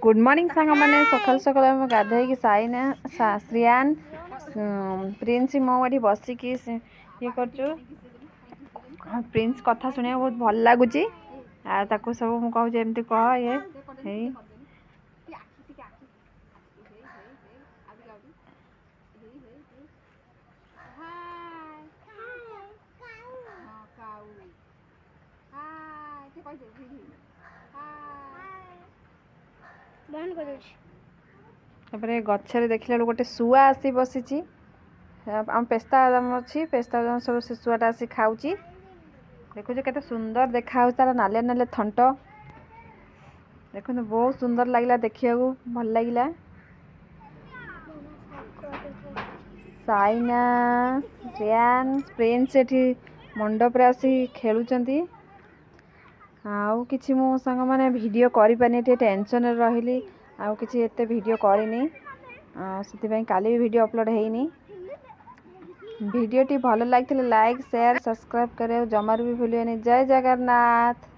Good morning सांग मैंने सकाल सकाल आम गाधे साइना श्रियान प्रिंस मो ये बसिक ये कर प्रिंस कथा शुणा बहुत भल लगुच सब मुझे कहूँ एमती कह ये गचर देखला गोटे शुआ आसी बसी आम पेस्ता बादाम अच्छी पेस्ता बादाम सब से शुआटा आसी खाऊँ देखु केते सुंदर देखा तार नालिया नालिया थंट देखो बहुत सुंदर लगला देखिया भल लगिला। साइना श्रेयान प्रिंस एठी मंडप आसी खेलुचंती आउ किछि मो संग माने वीडियो करि पानी टेंशन रहिली आउ किछि एते वीडियो करिनी से काली भी वीडियो अपलोड हेनी। वीडियो टी भल लगी लाइक शेयर सब्सक्राइब करे जमार भी भूलिए। जय जगन्नाथ।